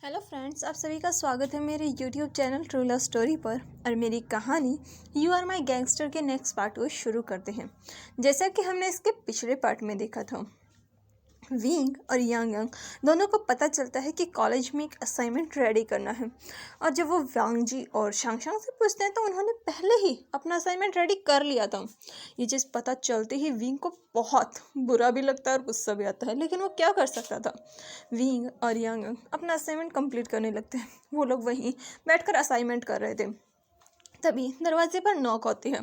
Hello friends, आप सभी का स्वागत है मेरे YouTube channel true love story पर। और मेरी कहानी यू आर माई गैंगस्टर के नेक्स्ट पार्ट को शुरू करते हैं। जैसा कि हमने इसके पिछले पार्ट में देखा था, विंग और यांग यांग दोनों को पता चलता है कि कॉलेज में एक असाइनमेंट रेडी करना है। और जब वो वांग जी और शांगशांग से पूछते हैं तो उन्होंने पहले ही अपना असाइनमेंट रेडी कर लिया था। ये चीज़ पता चलते ही विंग को बहुत बुरा भी लगता है और गुस्सा भी आता है, लेकिन वो क्या कर सकता था। विंग और यांग यांग अपना असाइनमेंट कंप्लीट करने लगते हैं। वो लोग वहीं बैठकर असाइनमेंट कर रहे थे, तभी दरवाजे पर नॉक होती है।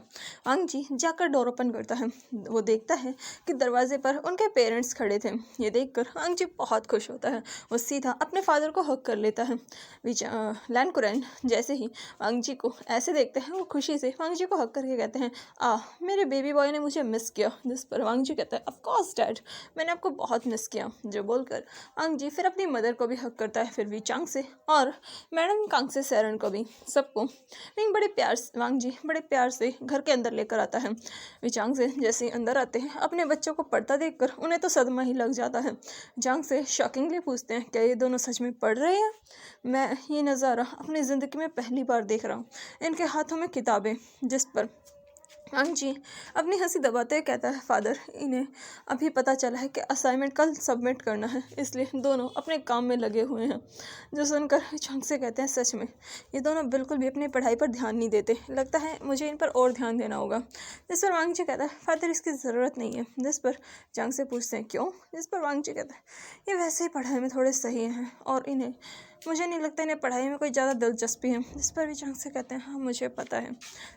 वांग जी जाकर डोर ओपन करता है। वो देखता है कि दरवाजे पर उनके पेरेंट्स खड़े थे। ये देखकर वांग जी बहुत खुश होता है। वो सीधा अपने फादर को हक कर लेता है। लैन कुरैन जैसे ही वांग जी को ऐसे देखते हैं, वो खुशी से वांग जी को हक करके कहते हैं, मेरे बेबी बॉय ने मुझे मिस किया। जिस पर वांग जी कहता है, ऑफ कोर्स डैड, मैंने आपको बहुत मिस किया। जो बोलकर वांग जी फिर अपनी मदर को भी हक करता है, फिर वीचांग से और मैडम कांग से सैरन को भी, सबको। वांग जी बड़े प्यार से घर के अंदर लेकर आता है। विचांग से जैसे ही अंदर आते हैं, अपने बच्चों को पढ़ता देखकर उन्हें तो सदमा ही लग जाता है। विचांग से शॉकिंगली पूछते हैं, क्या ये दोनों सच में पढ़ रहे हैं? मैं ये नज़ारा अपनी ज़िंदगी में पहली बार देख रहा हूँ। इनके हाथों में किताबें। जिस पर वांग जी अपनी हंसी दबाते हुए कहता है, फादर, इन्हें अभी पता चला है कि असाइनमेंट कल सबमिट करना है, इसलिए दोनों अपने काम में लगे हुए हैं। जो सुनकर चंग से कहते हैं, सच में ये दोनों बिल्कुल भी अपनी पढ़ाई पर ध्यान नहीं देते, लगता है मुझे इन पर और ध्यान देना होगा। जिस पर वांग जी कहता है, फादर, इसकी ज़रूरत नहीं है। जिस पर चंग से पूछते हैं, क्यों? जिस पर वांग जी कहता है, ये वैसे ही पढ़ाई में थोड़े सही हैं और मुझे नहीं लगता इन्हें पढ़ाई में कोई ज़्यादा दिलचस्पी है। जिस पर भी चंग से कहते हैं, हाँ मुझे पता है।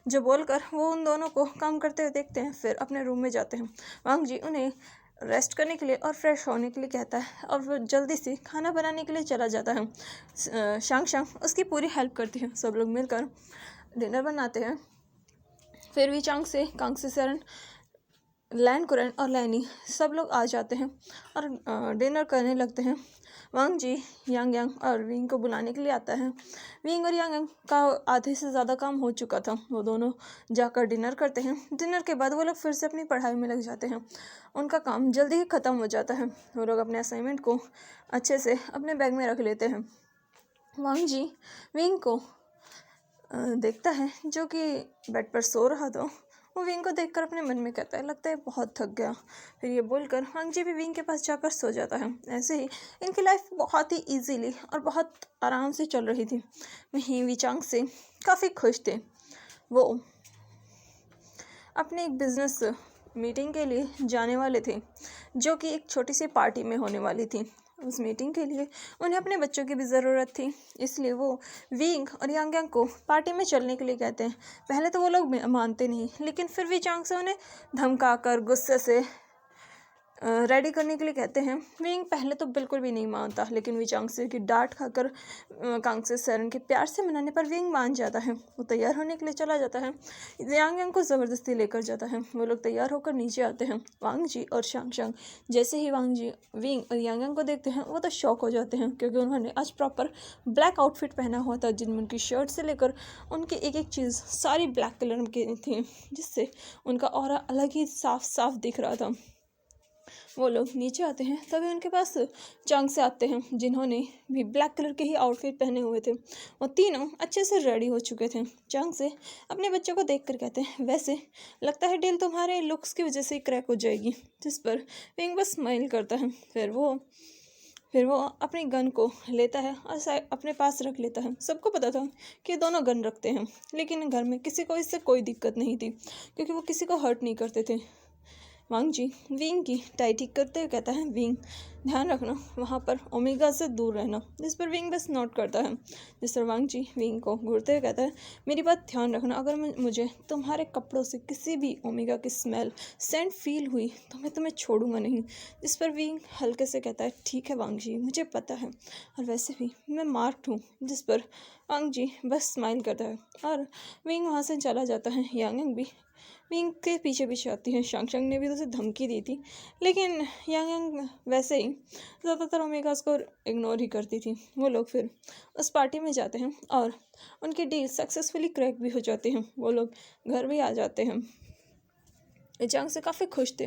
जो बोलकर वो उन दोनों को काम करते हुए देखते हैं, फिर अपने रूम में जाते हैं। वांग जी उन्हें रेस्ट करने के लिए और फ्रेश होने के लिए कहता है और वो जल्दी से खाना बनाने के लिए चला जाता है। शांग उसकी पूरी हेल्प करती है। सब लोग मिलकर डिनर बनाते हैं। फिर भी कांग से सरन, लैन कुरैन और लैनी सब लोग आ जाते हैं और डिनर करने लगते हैं। वांग जी यांग यांग और विंग को बुलाने के लिए आता है। विंग और यांग यांग का आधे से ज़्यादा काम हो चुका था। वो दोनों जाकर डिनर करते हैं। डिनर के बाद वो लोग फिर से अपनी पढ़ाई में लग जाते हैं। उनका काम जल्दी ही ख़त्म हो जाता है। वो लोग अपने असाइनमेंट को अच्छे से अपने बैग में रख लेते हैं। वांग जी विंग को देखता है, जो कि बेड पर सो रहा था। वो विंग को देखकर अपने मन में कहता है, लगता है बहुत थक गया। फिर ये बोलकर वांग जी भी विंग के पास जाकर सो जाता है। ऐसे ही इनकी लाइफ बहुत ही इजीली और बहुत आराम से चल रही थी। वहीं विचांग से काफ़ी खुश थे। वो अपने एक बिज़नेस मीटिंग के लिए जाने वाले थे, जो कि एक छोटी सी पार्टी में होने वाली थी। उस मीटिंग के लिए उन्हें अपने बच्चों की भी ज़रूरत थी, इसलिए वो विंग और यांग यांग को पार्टी में चलने के लिए कहते हैं। पहले तो वो लोग मानते नहीं, लेकिन फिर विचांग से उन्हें धमकाकर गुस्से से रेडी करने के लिए कहते हैं। विंग पहले तो बिल्कुल भी नहीं मानता, लेकिन विचांग से की डांट खाकर कांग से सरन के प्यार से मनाने पर विंग मान जाता है। वो तैयार होने के लिए चला जाता है। यांग यांग को ज़बरदस्ती लेकर जाता है। वो लोग तैयार होकर नीचे आते हैं। वांग जी और शांग जैसे ही वांग जी विंग और यांग यांग को देखते हैं, वो तो शॉक हो जाते हैं, क्योंकि उन्होंने आज प्रॉपर ब्लैक आउटफिट पहना हुआ था, जिनमें उनकी शर्ट से लेकर उनकी एक एक चीज़ सारी ब्लैक कलर की थी, जिससे उनका ऑरा अलग ही साफ साफ दिख रहा था। वो लोग नीचे आते हैं, तभी उनके पास चांग से आते हैं, जिन्होंने भी ब्लैक कलर के ही आउटफिट पहने हुए थे। वो तीनों अच्छे से रेडी हो चुके थे। चांग से अपने बच्चों को देखकर कहते हैं, वैसे लगता है डील तुम्हारे लुक्स की वजह से ही क्रैक हो जाएगी। जिस पर विंग बस स्माइल करता है। फिर वो अपनी गन को लेता है और अपने पास रख लेता है। सबको पता था कि दोनों गन रखते हैं, लेकिन घर में किसी को इससे कोई दिक्कत नहीं थी, क्योंकि वो किसी को हर्ट नहीं करते थे। वांग जी विंग की टाई ठीक करते हुए कहता है, विंग, ध्यान रखना, वहाँ पर ओमेगा से दूर रहना। जिस पर विंग बस नोट करता है। जिस पर वांग जी विंग को घूरते हुए कहता है, मेरी बात ध्यान रखना, अगर मुझे तुम्हारे कपड़ों से किसी भी ओमेगा की सेंट फील हुई तो मैं तुम्हें छोड़ूंगा नहीं। जिस पर विंग हल्के से कहता है, ठीक है वांग जी, मुझे पता है, और वैसे भी मैं मार्क्ड हूँ। जिस पर वांग जी बस स्माइल करता है और विंग वहाँ से चला जाता है। यांग भी विंग के पीछे पीछे आती है। शांग ने भी तो उसे धमकी दी थी, लेकिन यांग वैसे ही ज़्यादातर ओमेगास को इग्नोर ही करती थी। वो लोग फिर उस पार्टी में जाते हैं और उनकी डील सक्सेसफुली क्रैक भी हो जाती है। वो लोग घर भी आ जाते हैं। चांग से काफ़ी खुश थे।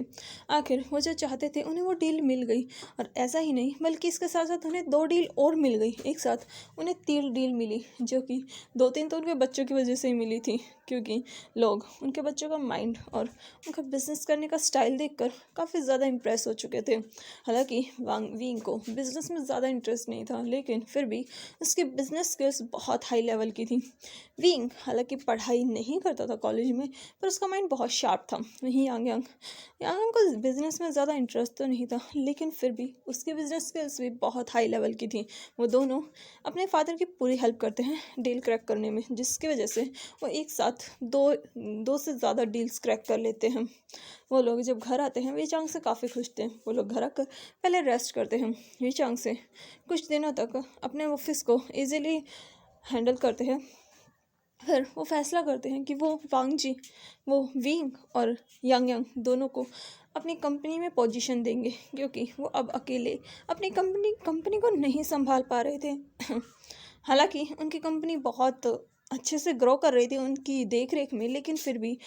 आखिर वो जो चाहते थे उन्हें वो डील मिल गई, और ऐसा ही नहीं बल्कि इसके साथ साथ उन्हें 2 डील और मिल गई। एक साथ उन्हें 3 डील मिली, जो कि 2-3 तो उनके बच्चों की वजह से ही मिली थी, क्योंकि लोग उनके बच्चों का माइंड और उनका बिजनेस करने का स्टाइल देखकर काफ़ी ज़्यादा इम्प्रेस हो चुके थे। हालांकि वांग वींग को बिजनेस में ज़्यादा इंटरेस्ट नहीं था, लेकिन फिर भी उसकी बिजनेस स्किल्स बहुत हाई लेवल की थी। विंग हालांकि पढ़ाई नहीं करता था कॉलेज में, पर उसका माइंड बहुत शार्प था। वहीं यांग यांग यांग यांग को बिजनेस में ज़्यादा इंटरेस्ट तो नहीं था, लेकिन फिर भी उसकी बिजनेस स्किल्स भी बहुत हाई लेवल की थी। वो दोनों अपने फादर की पूरी हेल्प करते हैं डील क्रैक करने में, जिसकी वजह से वो एक साथ दो से ज़्यादा डील्स क्रैक कर लेते हैं। वो लोग जब घर आते हैं वे चांग से काफ़ी खुश थे। वो लोग घर आकर पहले रेस्ट करते हैं। वे चांग से कुछ दिनों तक अपने ऑफिस को इजीली हैंडल करते हैं। फिर वो फैसला करते हैं कि वो वांग जी, वो विंग और यांग यांग दोनों को अपनी कंपनी में पोजीशन देंगे, क्योंकि वो अब अकेले अपनी कंपनी को नहीं संभाल पा रहे थे। हालांकि उनकी कंपनी बहुत अच्छे से ग्रो कर रही थी उनकी देख रेख में, लेकिन फिर भी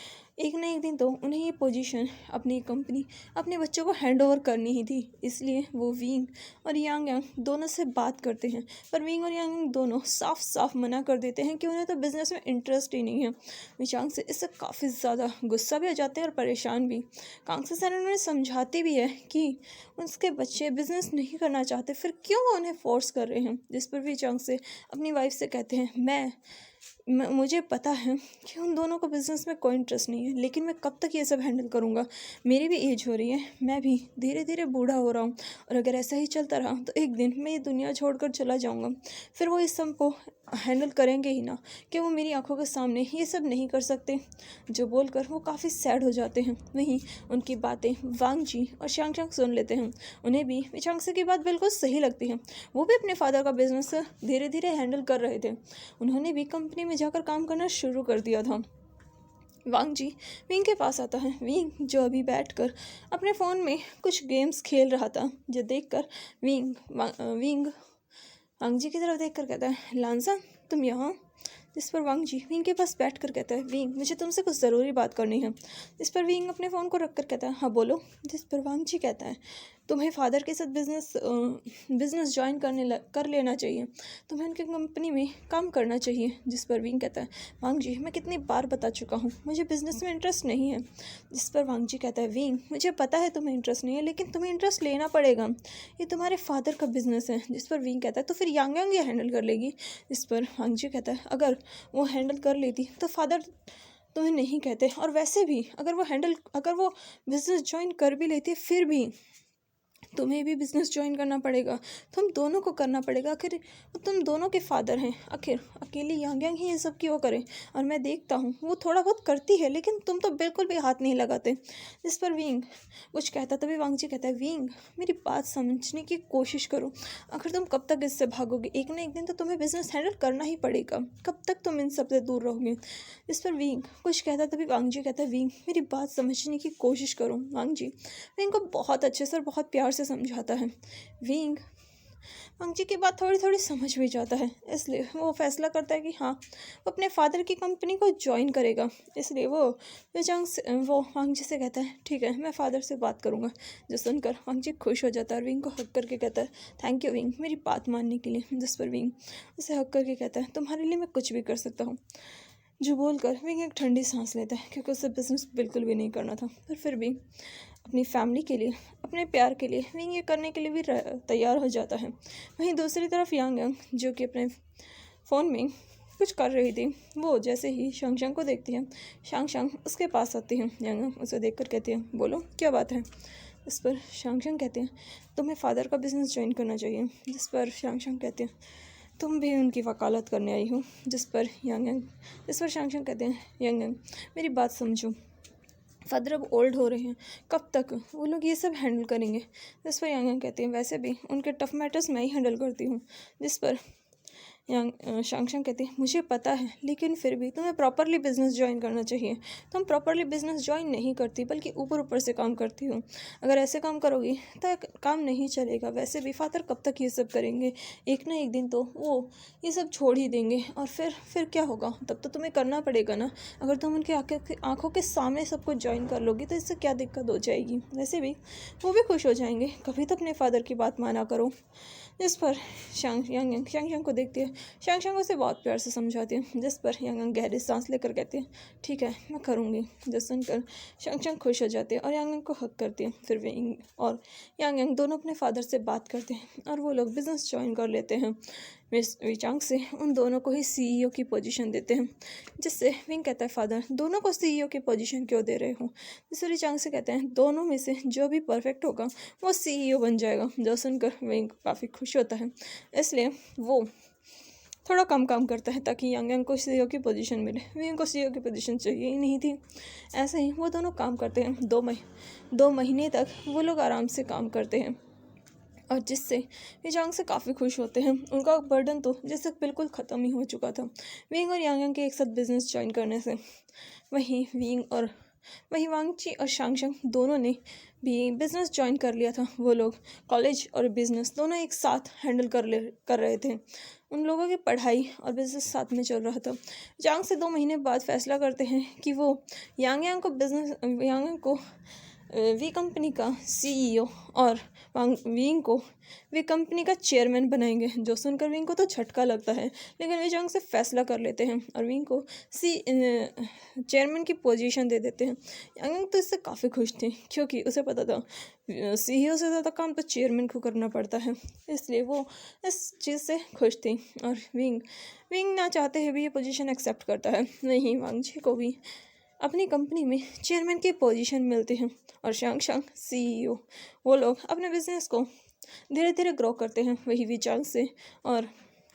एक न एक दिन तो उन्हें ये पोजीशन अपनी कंपनी अपने बच्चों को हैंड ओवर करनी ही थी। इसलिए वो विंग और यांग यांग दोनों से बात करते हैं, पर विंग और यांग यांग दोनों साफ साफ मना कर देते हैं कि उन्हें तो बिज़नेस में इंटरेस्ट ही नहीं है। वे चांग से इससे काफ़ी ज़्यादा गुस्सा भी हो जाते हैं और परेशान भी। कांग से सर उन्हें समझाती भी है कि उसके बच्चे बिज़नेस नहीं करना चाहते, फिर क्यों वो उन्हें फोर्स कर रहे हैं। जिस पर वी चांग से अपनी वाइफ से कहते हैं, मुझे पता है कि उन दोनों को बिज़नेस में कोई इंटरेस्ट नहीं है, लेकिन मैं कब तक ये सब हैंडल करूँगा। मेरी भी एज हो रही है, मैं भी धीरे धीरे बूढ़ा हो रहा हूँ, और अगर ऐसा ही चलता रहा तो एक दिन मैं ये दुनिया छोड़कर चला जाऊँगा। फिर वो इस सब को हैंडल करेंगे ही ना, कि वो मेरी आंखों के सामने ये सब नहीं कर सकते। जो बोलकर वो काफ़ी सैड हो जाते हैं। वहीं उनकी बातें वांग जी और शांग शांग सुन लेते हैं। उन्हें भी चांग से की बात बिल्कुल सही लगती है। वो भी अपने फादर का बिजनेस धीरे धीरे हैंडल कर रहे थे। उन्होंने भी कंपनी में जाकर काम करना शुरू कर दिया था। वांग जी विंग के पास आता है। विंग जो अभी बैठकर अपने फ़ोन में कुछ गेम्स खेल रहा था, जो देखकर विंग वांग जी की तरफ देखकर कहता है, लांसा तुम यहाँ। जिस पर वांग जी विंग के पास बैठ कर कहता है, विंग मुझे तुमसे कुछ ज़रूरी बात करनी है। जिस पर विंग अपने फ़ोन को रख कर कहता है, हाँ बोलो। जिस पर वांग जी कहता है, तुम्हें फादर के साथ बिजनेस ज्वाइन कर लेना चाहिए, तुम्हें उनकी कंपनी में काम करना चाहिए। जिस पर विंग कहता है, वांग जी मैं कितनी बार बता चुका हूँ मुझे बिजनेस में इंटरेस्ट नहीं है। जिस पर वांग जी कहता है, विंग मुझे पता है तुम्हें इंटरेस्ट नहीं है, लेकिन तुम्हें इंटरेस्ट लेना पड़ेगा, ये तुम्हारे फादर का बिजनेस है। जिस पर विंग कहता है, तो फिर यांग यांग ये हैंडल कर लेगी। जिस पर वांग जी कहता है, अगर वो हैंडल कर लेती तो फादर तुम्हें नहीं कहते, और वैसे भी अगर वो बिजनेस ज्वाइन कर भी लेती फिर भी तुम्हें भी बिजनेस ज्वाइन करना पड़ेगा, तुम दोनों को करना पड़ेगा। आखिर तुम दोनों के फादर हैं, आखिर अकेली यांग यांग ही ये सब क्यों करे। और मैं देखता हूँ वो थोड़ा बहुत करती है, लेकिन तुम तो बिल्कुल भी हाथ नहीं लगाते। जिस पर विंग कुछ कहता, तभी वांग जी कहता है, विंग मेरी बात समझने की कोशिश करो, आखिर तुम कब तक इससे भागोगे। एक ना एक दिन तो तुम्हें बिजनेस हैंडल करना ही पड़ेगा, कब तक तुम इन सब से दूर रहोगे। इस पर विंग कुछ कहता, तभी वांग जी कहता है, विंग मेरी बात समझने की कोशिश करो। वांग जी विंग को बहुत अच्छे से और बहुत प्यार से समझाता है। विंग वांग जी की बात थोड़ी थोड़ी समझ भी जाता है, इसलिए वो फैसला करता है कि हाँ वो अपने फादर की कंपनी को ज्वाइन करेगा। इसलिए वो वांग जी से कहता है, ठीक है मैं फादर से बात करूँगा। जो सुनकर वांग जी खुश हो जाता है और विंग को हक करके कहता है, थैंक यू विंग मेरी बात मानने के लिए। जिस पर विंग उसे हक करके कहता है, तुम्हारे लिए मैं कुछ भी कर सकता हूँ। जो बोलकर विंग एक ठंडी सांस लेता है, क्योंकि उसे बिजनेस बिल्कुल भी नहीं करना था, पर फिर भी अपनी फैमिली के लिए, अपने प्यार के लिए विंग ये करने के लिए भी तैयार हो जाता है। वहीं दूसरी तरफ यांग यांग जो कि अपने फ़ोन में कुछ कर रही थी, वो जैसे ही शांग शांग को देखती है, शांग शांग उसके पास आती है। यांग यांग उसे देखकर कहती है, बोलो क्या बात है। इस पर शांग शांग कहते हैं, तुम्हें फादर का बिजनेस ज्वाइन करना चाहिए। जिस पर शांग शांग कहते हैं, तुम भी उनकी वकालत करने आई हो। जिस पर शांग शांग कहते हैं, यांग यांग मेरी बात समझो, फादर अब ओल्ड हो रहे हैं, कब तक वो लोग ये सब हैंडल करेंगे। जिस पर यांग यांग कहती हैं, वैसे भी उनके टफ मैटर्स मैं ही हैंडल करती हूँ। जिस पर शांगशांग कहती है मुझे पता है, लेकिन फिर भी तुम्हें प्रॉपरली बिजनेस ज्वाइन करना चाहिए। तुम प्रॉपरली बिजनेस ज्वाइन नहीं करती, बल्कि ऊपर ऊपर से काम करती हो। अगर ऐसे काम करोगी तो काम नहीं चलेगा। वैसे भी फादर कब तक ये सब करेंगे, एक ना एक दिन तो वो ये सब छोड़ ही देंगे, और फिर क्या होगा? तब तो तुम्हें करना पड़ेगा ना। अगर तुम उनके आंखों के सामने सब कुछ ज्वाइन कर लोगी तो इससे क्या दिक्कत हो जाएगी? वैसे भी वो भी खुश हो जाएंगे। कभी तो अपने फादर की बात माना करो। जिस पर शांगशांग को देखती है। शांगशांग उसे बहुत प्यार से समझाती है, जिस पर यांग गहरी सांस लेकर कहती है ठीक है, मैं करूँगी। जो सुनकर शांगशांग खुश हो जाती है और यांग को हक करती है। फिर विंग और यांग दोनों अपने फादर से बात करते हैं और वो लोग बिजनेस ज्वाइन कर लेते हैं। विचांग से उन दोनों को ही सीईओ की पोजीशन देते हैं, जिससे विंग कहता है फादर दोनों को सीईओ की पोजीशन क्यों दे रहे हो? जिससे विचांग से कहते हैं दोनों में से जो भी परफेक्ट होगा वो सीईओ बन जाएगा। जो सुनकर विंग काफ़ी खुश होता है, इसलिए वो थोड़ा कम काम करता है ताकि यांग को सीईओ की पोजीशन मिले। विंग को सीईओ की पोजीशन चाहिए ही नहीं थी। ऐसे ही वो दोनों काम करते हैं। 2 महीने तक वो लोग आराम से काम करते हैं, और जिससे विचांग से काफ़ी खुश होते हैं। उनका बर्डन तो जैसे बिल्कुल ख़त्म ही हो चुका था विंग और यांग के एक साथ बिजनेस ज्वाइन करने से। वहीं वांगची और शांगशांग दोनों ने भी बिज़नेस ज्वाइन कर लिया था। वो लोग कॉलेज और बिज़नेस दोनों एक साथ हैंडल कर रहे थे। उन लोगों की पढ़ाई और बिज़नेस साथ में चल रहा था। यांग से 2 महीने बाद फैसला करते हैं कि वो यांग को वी कंपनी का सीईओ और विंग को वी कंपनी का चेयरमैन बनाएंगे। जो सुनकर विंग को तो झटका लगता है, लेकिन वे जंग से फैसला कर लेते हैं और विंग को चेयरमैन की पोजीशन दे देते हैं। यांग तो इससे काफ़ी खुश थी, क्योंकि उसे पता था सीईओ से ज़्यादा काम तो चेयरमैन को करना पड़ता है, इसलिए वो इस चीज़ से खुश थी। और विंग ना चाहते हुए भी ये पोजीशन एक्सेप्ट करता है। वहीं वांगजी को भी अपनी कंपनी में चेयरमैन की पोजीशन मिलती है और शांगशांग सीईओ। वो लोग अपने बिजनेस को धीरे धीरे ग्रो करते हैं। वही विचांग से और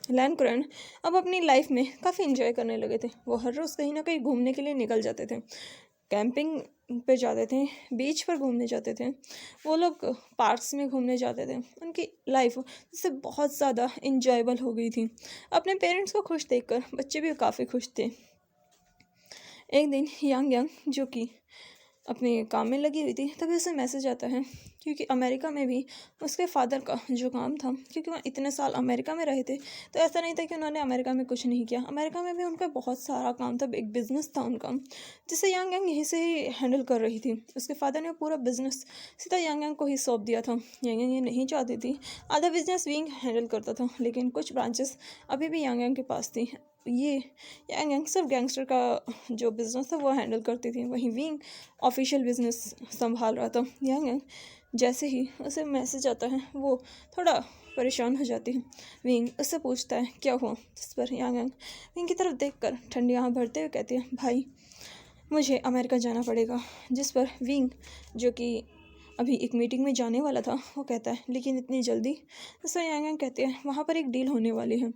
लैनकुरन अब अपनी लाइफ में काफ़ी इन्जॉय करने लगे थे। वो हर रोज़ कहीं ना कहीं घूमने के लिए निकल जाते थे, कैंपिंग पे जाते थे, बीच पर घूमने जाते थे, वो लोग पार्क्स में घूमने जाते थे। उनकी लाइफ इससे बहुत ज़्यादा इन्जॉयबल हो गई थी। अपने पेरेंट्स को खुश देखकर बच्चे भी काफ़ी खुश थे। एक दिन यांग जो कि अपने काम में लगी हुई थी, तभी उसे मैसेज आता है, क्योंकि अमेरिका में भी उसके फादर का जो काम था, क्योंकि वह इतने साल अमेरिका में रहे थे, तो ऐसा नहीं था कि उन्होंने अमेरिका में कुछ नहीं किया। अमेरिका में भी उनका बहुत सारा काम था, एक बिज़नेस था उनका, जिसे यांग यहीं से ही हैंडल कर रही थी। उसके फादर ने पूरा बिजनेस सीधा यांग को ही सौंप दिया था। यांग ये नहीं चाहती थी, आधा बिजनेस विंग हैंडल करता था, लेकिन कुछ ब्रांचेस अभी भी यांग के पास थी। ये यांग सिर्फ गैंगस्टर का जो बिज़नेस था वो हैंडल करती थी, वहीं विंग ऑफिशियल बिजनेस संभाल रहा था। यांग जैसे ही उसे मैसेज आता है, वो थोड़ा परेशान हो जाती है। विंग उससे पूछता है क्या हुआ, जिस पर यांग विंग की तरफ देखकर ठंडी आँख भरते हुए कहती है भाई मुझे अमेरिका जाना पड़ेगा। जिस पर विंग जो कि अभी एक मीटिंग में जाने वाला था, वो कहता है लेकिन इतनी जल्दी? तो यांग कहते हैं वहाँ पर एक डील होने वाली है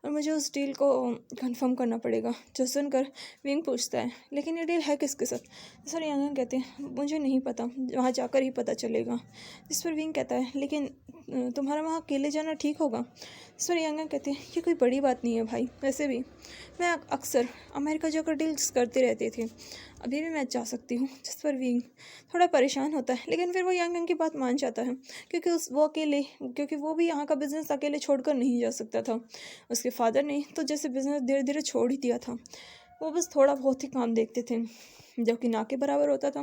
और मुझे उस डील को कंफर्म करना पड़ेगा। जो सुनकर विंग पूछता है लेकिन ये डील है किसके साथ? सर यांग कहते हैं मुझे नहीं पता, वहाँ जाकर ही पता चलेगा। जिस पर विंग कहता है लेकिन तुम्हारा वहाँ अकेले जाना ठीक होगा? इस पर यांग कहते हैं ये कोई बड़ी बात नहीं है भाई, वैसे भी मैं अक्सर अमेरिका जाकर डील्स करती रहती थी, अभी भी मैं जा सकती हूँ। जिस पर विंग थोड़ा परेशान होता है, लेकिन फिर वो यांग की बात मान जाता है, क्योंकि वो भी यहाँ का बिज़नेस अकेले छोड़कर नहीं जा सकता था। उसके फादर ने तो जैसे बिज़नेस धीरे धीरे छोड़ ही दिया था, वो बस थोड़ा बहुत ही काम देखते थे, जो कि ना के बराबर होता था।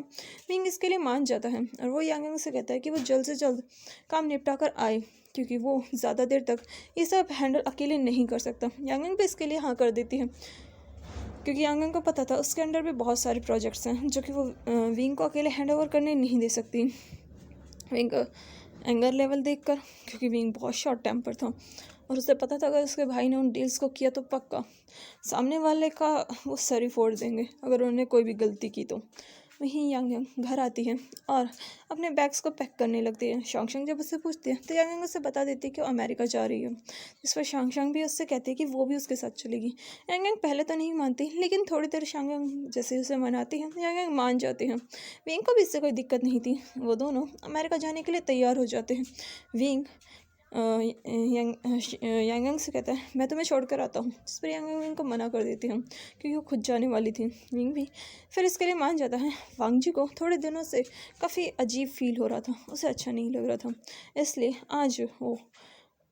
विंग इसके लिए मान जाता है और वो यांग से कहता है कि वो जल्द से जल्द काम निपटा कर आए, क्योंकि वो ज़्यादा देर तक ये सब हैंडल अकेले नहीं कर सकता। यांग भी इसके लिए हाँ कर देती है, क्योंकि यांग को पता था उसके अंडर भी बहुत सारे प्रोजेक्ट्स हैं जो कि वो विंग को अकेले हैंड ओवर करने नहीं दे सकती। विंग एंगर लेवल देखकर, क्योंकि विंग बहुत शॉर्ट टेम्पर था और उसे पता था अगर उसके भाई ने उन डील्स को किया तो पक्का सामने वाले का वो सर ही फोड़ देंगे अगर उन्होंने कोई भी गलती की तो। वहीं यांग घर आती है और अपने बैग्स को पैक करने लगती है। शांगशांग जब उससे पूछती है तो यांग उसे बता देती है कि वो अमेरिका जा रही है। इस पर शांगशांग भी उससे कहती है कि वो भी उसके साथ चलेगी। यांग पहले तो नहीं मानती, लेकिन थोड़ी देर शांगशांग जैसे उसे मनाती है यांग मान जाती है। विंग को भी इससे कोई दिक्कत नहीं थी, वो दोनों अमेरिका जाने के लिए तैयार हो जाते हैं। विंग यांग से कहता है मैं तुम्हें छोड़ कर आता हूँ, जिस पर यांग यांग को मना कर देती हूँ क्योंकि वो खुद जाने वाली थी। विंग भी फिर इसके लिए मान जाता है। वांग जी को थोड़े दिनों से काफ़ी अजीब फील हो रहा था, उसे अच्छा नहीं लग रहा था, इसलिए आज वो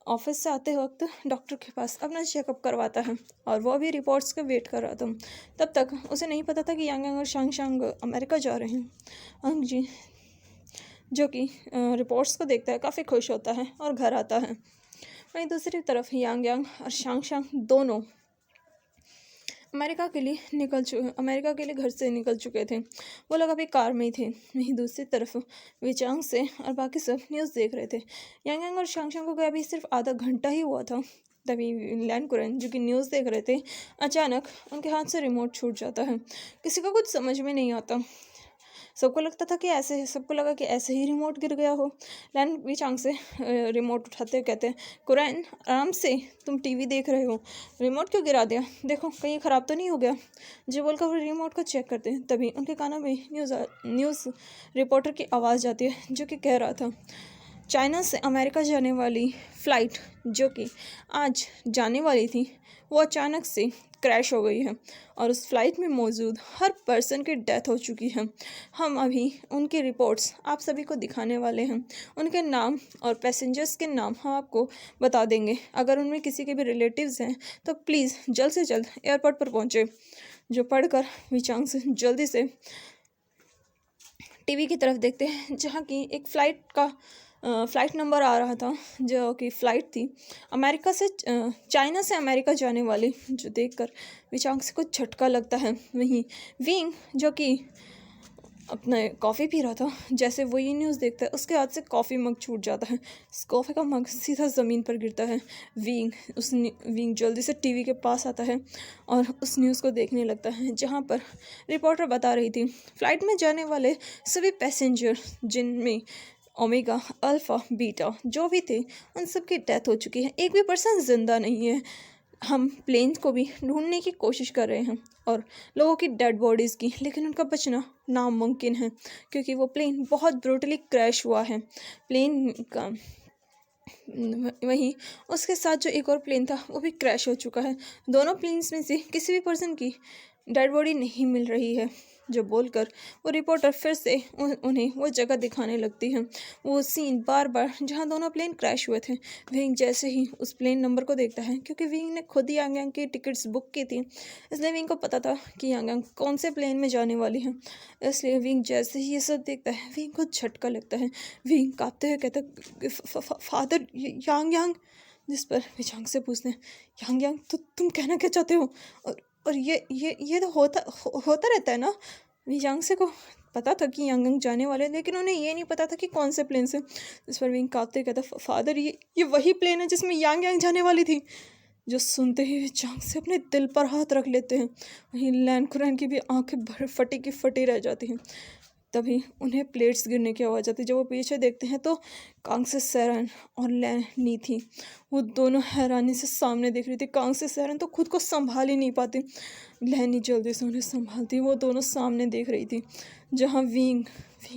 ऑफिस से आते वक्त डॉक्टर के पास अपना चेकअप करवाता है और वो भी रिपोर्ट्स का वेट कर रहा था। तब तक उसे नहीं पता था कि यांग यांग और शांग शांग अमेरिका जा रहे हैं। वांग जी जो कि रिपोर्ट्स को देखता है काफ़ी खुश होता है और घर आता है। वहीं दूसरी तरफ यांग यांग और शांग शांग दोनों अमेरिका के लिए घर से निकल चुके थे। वो लोग अभी कार में ही थे। वहीं दूसरी तरफ विचांग से और बाकी सब न्यूज़ देख रहे थे। यांग यांग और शांग शांग को गए अभी सिर्फ आधा घंटा ही हुआ था, तभी लैन कुरन जो कि न्यूज़ देख रहे थे, अचानक उनके हाथ से रिमोट छूट जाता है। किसी को कुछ समझ में नहीं आता। सबको लगा कि ऐसे ही रिमोट गिर गया हो। लैन विचांग से रिमोट उठाते हुए कहते हैं, कुरैन आराम से, तुम टीवी देख रहे हो, रिमोट क्यों गिरा दिया, देखो कहीं ख़राब तो नहीं हो गया। जो बोलकर वो रिमोट को चेक करते हैं, तभी उनके कानों में न्यूज़ रिपोर्टर की आवाज़ जाती है जो कि कह रहा था चाइना से अमेरिका जाने वाली फ़्लाइट जो कि आज जाने वाली थी वो अचानक से क्रैश हो गई है और उस फ्लाइट में मौजूद हर पर्सन की डेथ हो चुकी है। हम अभी उनकी रिपोर्ट्स आप सभी को दिखाने वाले हैं। उनके नाम और पैसेंजर्स के नाम हम आपको बता देंगे। अगर उनमें किसी के भी रिलेटिव्स हैं तो प्लीज़ जल्द से जल्द एयरपोर्ट पर पहुँचे। जो पढ़कर विचांग से जल्दी से टीवी की तरफ देखते हैं जहाँ की एक फ़्लाइट नंबर आ रहा था जो कि फ़्लाइट थी चाइना से अमेरिका जाने वाली, जो देखकर विचांग से कुछ झटका लगता है। वहीं विंग जो कि अपने कॉफ़ी पी रहा था, जैसे वो ये न्यूज़ देखता है उसके हाथ से कॉफ़ी मग छूट जाता है। इस कॉफ़ी का मग सीधा ज़मीन पर गिरता है। विंग जल्दी से टीवी के पास आता है और उस न्यूज़ को देखने लगता है जहाँ पर रिपोर्टर बता रही थी फ़्लाइट में जाने वाले सभी पैसेंजर जिनमें ओमेगा अल्फ़ा बीटा जो भी थे उन सब की डेथ हो चुकी है, एक भी पर्सन ज़िंदा नहीं है। हम प्लेन को भी ढूंढने की कोशिश कर रहे हैं और लोगों की डेड बॉडीज़ की, लेकिन उनका बचना नामुमकिन है क्योंकि वो प्लेन बहुत ब्रूटली क्रैश हुआ है। प्लेन का वहीं उसके साथ जो एक और प्लेन था वो भी क्रैश हो चुका है। दोनों प्लेन्स में से किसी भी पर्सन की डेड बॉडी नहीं मिल रही है। जो बोलकर वो रिपोर्टर फिर से उन्हें वो जगह दिखाने लगती है, वो सीन बार बार जहाँ दोनों प्लेन क्रैश हुए थे। विंग जैसे ही उस प्लेन नंबर को देखता है, क्योंकि विंग ने खुद ही यांग यांग की टिकट्स बुक की थी, इसलिए विंग को पता था कि यांग यांग कौन से प्लेन में जाने वाली है। इसलिए विंग जैसे ही ये सब देखता है, विंग को झटका लगता है। विंग काँपते हुए कहता फादर यांग यांग, जिस पर विचांग से पूछते हैं यांग यांग तो तुम कहना क्या चाहते हो। और ये तो होता रहता है ना। विचांग से को पता था कि यांग यांग जाने वाले, लेकिन उन्हें ये नहीं पता था कि कौन से प्लेन से। इस पर विंग काँपते कहता फादर ये वही प्लेन है जिसमें यांग यांग जाने वाली थी। जो सुनते ही विचांग से अपने दिल पर हाथ रख लेते हैं। वहीं लैन कुरैन की भी आंखें फटी की फटी रह जाती हैं। तभी उन्हें प्लेट्स गिरने की आवाज़ आती है। जब वो पीछे देखते हैं तो कांग से सैरन और लैनी थी, वो दोनों हैरानी से सामने देख रही थी। कांग से सैरन तो खुद को संभाल ही नहीं पाती, लैनी जल्दी से उन्हें संभालती। वो दोनों सामने देख रही थी जहाँ विंग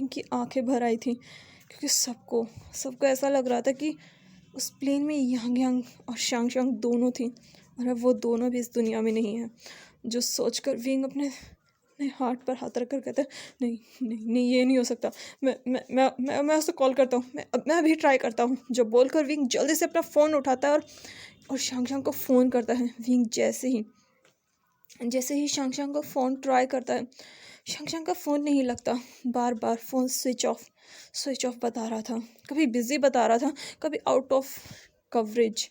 की आंखें भर आई थी, क्योंकि सबको ऐसा लग रहा था कि उस प्लेन में यांग यांग और शांग शांग दोनों थी और अब वो दोनों भी इस दुनिया में नहीं है। जो सोचकर विंग अपने हार्ट पर हाथ रखकर कहता है नहीं नहीं नहीं, ये नहीं हो सकता। मैं उससे कॉल करता हूँ, मैं अभी ट्राई करता हूँ। जो बोलकर विंग जल्दी से अपना फ़ोन उठाता है और शांग शांग को फ़ोन करता है। विंग जैसे ही शांग शांग को फ़ोन ट्राई करता है, शांग शांग का फ़ोन नहीं लगता। बार बार फ़ोन स्विच ऑफ बता रहा था, कभी बिज़ी बता रहा था, कभी आउट ऑफ कवरेज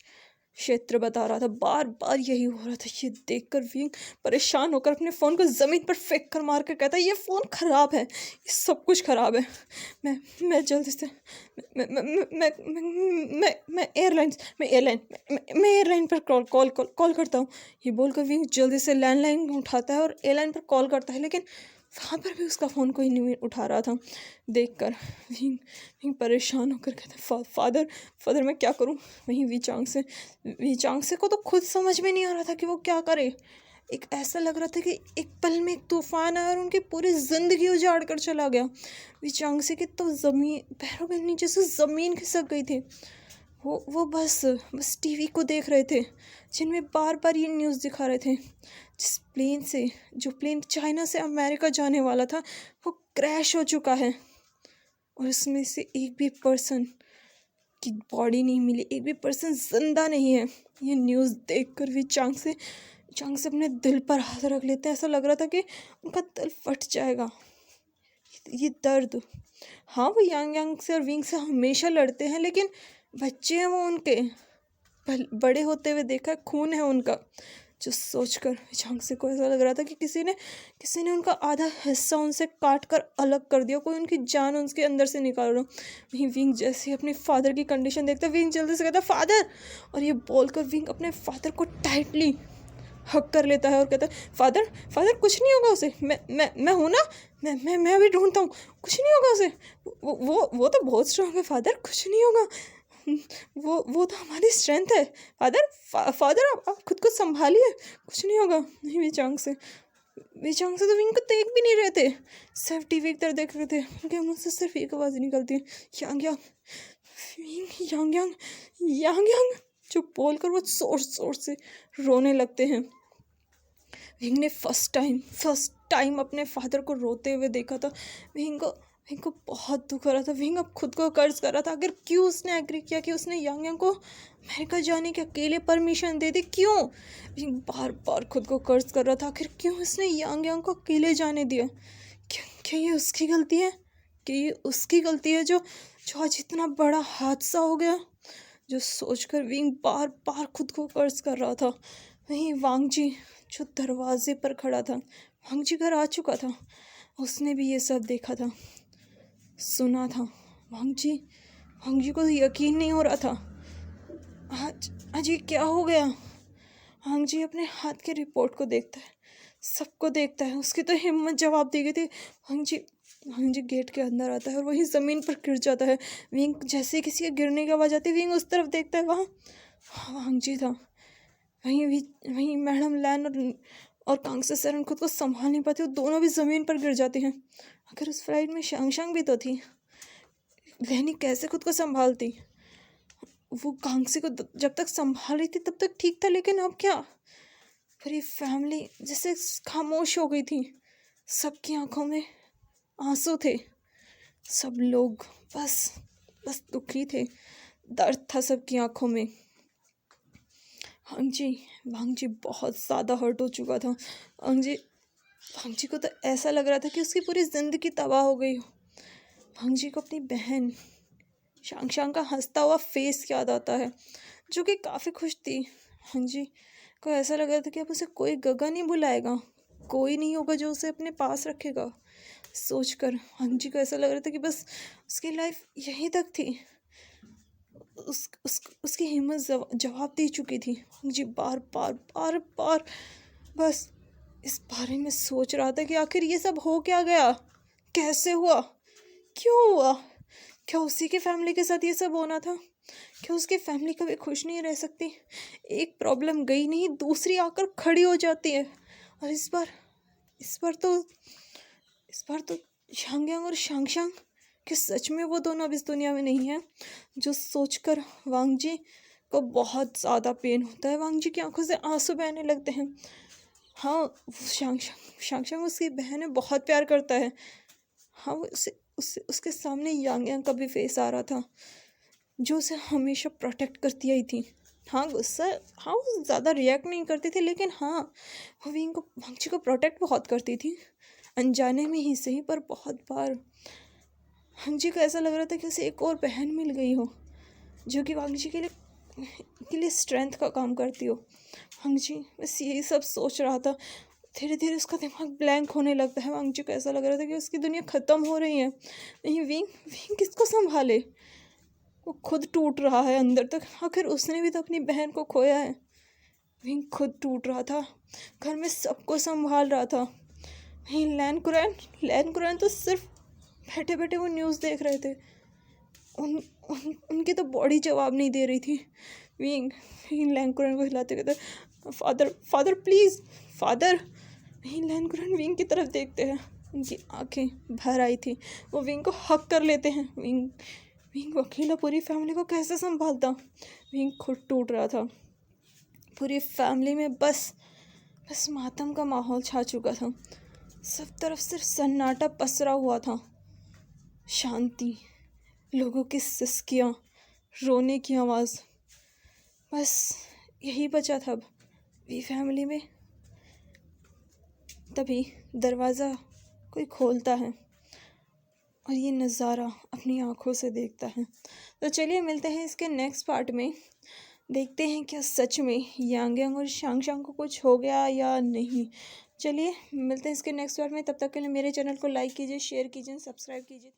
क्षेत्र बता रहा था। बार बार यही हो रहा था। ये देखकर विंग परेशान होकर अपने फ़ोन को ज़मीन पर फेंक कर मार कर कहता है ये फ़ोन ख़राब है, ये सब कुछ ख़राब है। मैं जल्दी से मैं एयरलाइन पर कॉल करता हूँ। ये बोलकर विंग जल्दी से लैंडलाइन उठाता है और एयरलाइन पर कॉल करता है, लेकिन वहाँ पर भी उसका फ़ोन कोई नहीं उठा रहा था। देखकर विंग परेशान होकर कहता फादर मैं क्या करूँ। वहीं विचांग से को तो खुद समझ में नहीं आ रहा था कि वो क्या करे। एक ऐसा लग रहा था कि एक पल में एक तूफान आया और उनकी पूरी ज़िंदगी उजाड़ कर चला गया। विचांग से कि तो पैरों के नीचे से ज़मीन खिसक गई थी। वो बस टीवी को देख रहे थे, जिनमें बार बार ये न्यूज़ दिखा रहे थे, जो प्लेन चाइना से अमेरिका जाने वाला था वो क्रैश हो चुका है, और उसमें से एक भी पर्सन की बॉडी नहीं मिली, एक भी पर्सन जिंदा नहीं है। ये न्यूज़ देखकर भी चांग से अपने दिल पर हाथ रख लेते हैं। ऐसा लग रहा था कि उनका दिल फट जाएगा। ये दर्द, हाँ वो यांग यांग से और विंग से हमेशा लड़ते हैं, लेकिन बच्चे हैं वो उनके, बड़े होते हुए देखा है, खून है उनका। जो सोचकर झांगसे को ऐसा लग रहा था कि किसी ने उनका आधा हिस्सा उनसे काट कर अलग कर दिया, कोई उनकी जान उनके अंदर से निकाल रहा। वहीं विंग जैसे ही अपने फादर की कंडीशन देखता है, विंग जल्दी से कहता है फादर, और ये बोलकर विंग अपने फादर को टाइटली हक कर लेता है और कहता है फादर कुछ नहीं होगा उसे, मैं हूँ ना, मैं अभी ढूंढता हूँ, कुछ नहीं होगा उसे, वो तो बहुत स्ट्रांग है फादर, कुछ नहीं होगा, वो तो हमारी स्ट्रेंथ है फादर आप खुद को संभालिए, कुछ नहीं होगा। नहीं विचांग से तो विंग को देख भी नहीं रहे थे, सिर्फ टीवी की तरफ देख रहे थे। उनके मुंह से सिर्फ एक आवाज़ निकलती है, यांग यांग यांग यांग यांग यांग, जो बोलकर वो जोर से रोने लगते हैं। विंग ने फर्स्ट टाइम अपने फादर को रोते हुए देखा था। विंग को बहुत दुख हो रहा था। विंग अब खुद को कर्ज कर रहा था, अगर क्यों उसने एग्री किया कि उसने यांग यांग को अमेरिका जाने की अकेले परमिशन दे दी, क्यों? विंग बार बार खुद को कर्ज कर रहा था, आखिर क्यों उसने यांग यांग को अकेले जाने दिया? क्या ये उसकी गलती है? कि ये उसकी गलती है जो आज इतना बड़ा हादसा हो गया? जो सोचकर विंग बार बार खुद को कर्ज कर रहा था। वहीं वांग जी जो दरवाजे पर खड़ा था, वांग जी घर आ चुका था, उसने भी ये सब देखा था, सुना था। वांग जी को यकीन नहीं हो रहा था, आज ये क्या हो गया? वांग जी अपने हाथ के रिपोर्ट को देखता है, सबको देखता है, उसकी तो हिम्मत जवाब दी गई थी। वांग जी गेट के अंदर आता है और वहीं ज़मीन पर गिर जाता है। विंग जैसे किसी के गिरने की आवाज़ आती है, विंग उस तरफ देखता है, वहाँ वांग जी था। वहीं मैडम लैन और कांगसे सरन खुद को संभाल नहीं पाते, वो दोनों भी ज़मीन पर गिर जाते हैं। अगर उस फ्लाइट में शांग भी तो थी, लैनी कैसे खुद को संभालती? वो कांगसे को जब तक संभाल रही थी तब तक ठीक था, लेकिन अब क्या? पूरी फैमिली जैसे खामोश हो गई थी, सबकी आंखों में आंसू थे, सब लोग बस दुखी थे, दर्द था सबकी आंखों में। वांग जी बहुत ज़्यादा हर्ट हो चुका था। वांग जी को तो ऐसा लग रहा था कि उसकी पूरी ज़िंदगी तबाह हो गई हो। वांग जी को अपनी बहन शांग का हंसता हुआ फेस याद आता है, जो कि काफ़ी खुश थी। वांग जी को ऐसा लग रहा था कि अब उसे कोई गगा नहीं बुलाएगा, कोई नहीं होगा जो उसे अपने पास रखेगा। सोचकर वांग जी को ऐसा लग रहा था कि बस उसकी लाइफ यहीं तक थी, उसकी हिम्मत जवाब दे चुकी थी। मुझे बार बार बस इस बारे में सोच रहा था कि आखिर ये सब हो क्या गया, कैसे हुआ, क्यों हुआ? क्या उसी के फैमिली के साथ ये सब होना था? क्या उसकी फैमिली कभी खुश नहीं रह सकती? एक प्रॉब्लम गई नहीं, दूसरी आकर खड़ी हो जाती है। और इस बार तो यांग यांग और शांग कि सच में वो दोनों अब इस दुनिया में नहीं है। जो सोचकर वांग जी को बहुत ज़्यादा पेन होता है। वांग जी की आंखों से आंसू बहने लगते हैं। हाँ, शांग उसकी बहन है, बहुत प्यार करता है। हाँ, उसके सामने यांग यांग का भी फेस आ रहा था, जो उसे हमेशा प्रोटेक्ट करती आई थी। हाँ गुस्सा, हाँ वो ज़्यादा रिएक्ट नहीं करती थी, लेकिन हाँ वो वांग जी को प्रोटेक्ट बहुत करती थी, अनजाने में ही सही, पर बहुत बार वांग जी को ऐसा लग रहा था कि उसे एक और बहन मिल गई हो, जो कि वांग जी के लिए स्ट्रेंथ का काम करती हो। वांग जी बस यही सब सोच रहा था। धीरे धीरे उसका दिमाग ब्लैंक होने लगता है। वांग जी को ऐसा लग रहा था कि उसकी दुनिया ख़त्म हो रही है। नहीं, विंग किसको संभाले? वो खुद टूट रहा है अंदर तक, आखिर उसने भी तो अपनी बहन को खोया है। विंग खुद टूट रहा था, घर में सबको संभाल रहा था। वहीं लैन कुरैन तो सिर्फ बैठे बैठे वो न्यूज़ देख रहे थे। उनकी तो बॉडी जवाब नहीं दे रही थी। विंग लैन कुरैन को हिलाते कहते फादर प्लीज़ फादर। वहीं लैन कुरैन विंग की तरफ देखते हैं, उनकी आंखें भर आई थी। वो विंग को हक कर लेते हैं। विंग अकेला पूरी फैमिली को कैसे संभालता। विंग खुद टूट रहा था। पूरी फैमिली में बस मातम का माहौल छा चुका था। सब तरफ सिर्फ सन्नाटा पसरा हुआ था। शांति, लोगों की सिसकियाँ, रोने की आवाज़, बस यही बचा था अब वी फैमिली में। तभी दरवाज़ा कोई खोलता है और ये नज़ारा अपनी आँखों से देखता है। तो चलिए मिलते हैं इसके नेक्स्ट पार्ट में। देखते हैं क्या सच में यांग यांग और शांग शांग को कुछ हो गया या नहीं। चलिए मिलते हैं इसके नेक्स्ट पार्ट में। तब तक के लिए मेरे चैनल को लाइक कीजिए, शेयर कीजिए, सब्सक्राइब कीजिए।